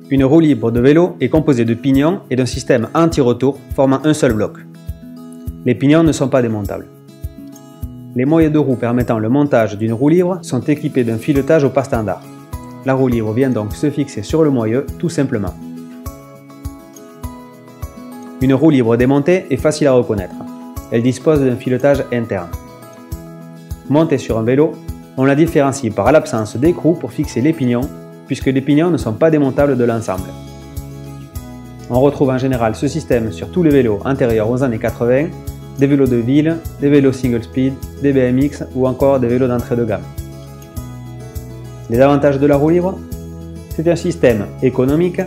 Une roue libre de vélo est composée de pignons et d'un système anti-retour formant un seul bloc. Les pignons ne sont pas démontables. Les moyeux de roue permettant le montage d'une roue libre sont équipés d'un filetage au pas standard. La roue libre vient donc se fixer sur le moyeu tout simplement. Une roue libre démontée est facile à reconnaître. Elle dispose d'un filetage interne. Montée sur un vélo, on la différencie par l'absence d'écrou pour fixer les pignons, puisque les pignons ne sont pas démontables de l'ensemble. On retrouve en général ce système sur tous les vélos antérieurs aux années 80, des vélos de ville, des vélos single speed, des BMX ou encore des vélos d'entrée de gamme. Les avantages de la roue libre? C'est un système économique,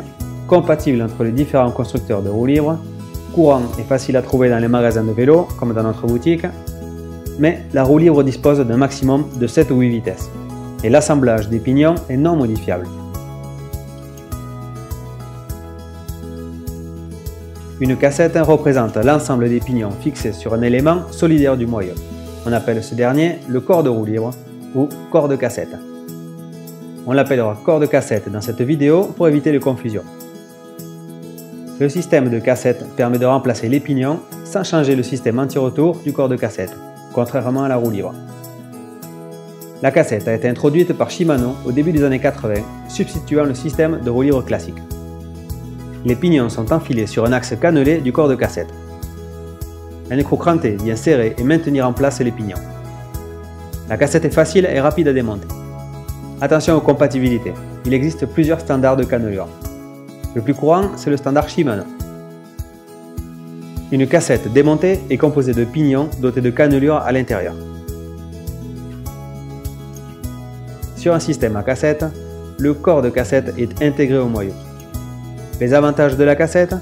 compatible entre les différents constructeurs de roues libres, courant et facile à trouver dans les magasins de vélos, comme dans notre boutique, mais la roue libre dispose d'un maximum de 7 ou 8 vitesses, et l'assemblage des pignons est non modifiable. Une cassette représente l'ensemble des pignons fixés sur un élément solidaire du moyeu. On appelle ce dernier le corps de roue libre ou corps de cassette. On l'appellera corps de cassette dans cette vidéo pour éviter les confusions. Le système de cassette permet de remplacer les pignons sans changer le système anti-retour du corps de cassette, contrairement à la roue libre. La cassette a été introduite par Shimano au début des années 80, substituant le système de roue libre classique. Les pignons sont enfilés sur un axe cannelé du corps de cassette. Un écrou cranté vient serrer et maintenir en place les pignons. La cassette est facile et rapide à démonter. Attention aux compatibilités, il existe plusieurs standards de cannelure. Le plus courant, c'est le standard Shimano. Une cassette démontée est composée de pignons dotés de cannelures à l'intérieur. Sur un système à cassette, le corps de cassette est intégré au moyeu. Les avantages de la cassette?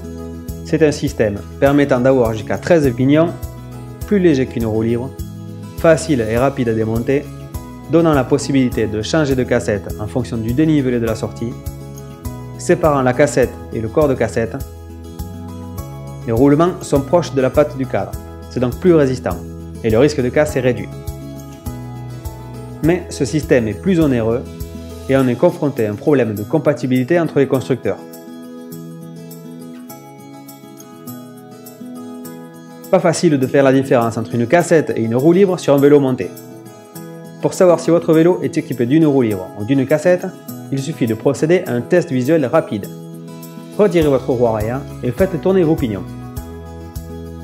C'est un système permettant d'avoir jusqu'à 13 pignons, plus léger qu'une roue libre, facile et rapide à démonter, donnant la possibilité de changer de cassette en fonction du dénivelé de la sortie, séparant la cassette et le corps de cassette. Les roulements sont proches de la patte du cadre, c'est donc plus résistant, et le risque de casse est réduit. Mais ce système est plus onéreux, et on est confronté à un problème de compatibilité entre les constructeurs. Pas facile de faire la différence entre une cassette et une roue libre sur un vélo monté. Pour savoir si votre vélo est équipé d'une roue libre ou d'une cassette, il suffit de procéder à un test visuel rapide. Retirez votre roue arrière et faites tourner vos pignons.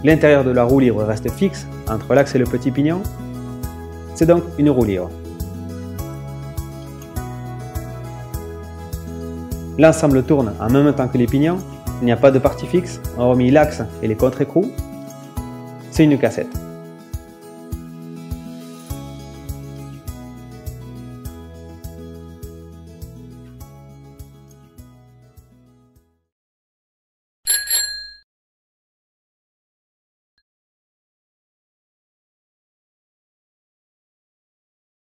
L'intérieur de la roue libre reste fixe entre l'axe et le petit pignon. C'est donc une roue libre. L'ensemble tourne en même temps que les pignons, il n'y a pas de partie fixe, hormis l'axe et les contre-écrous. C'est une cassette.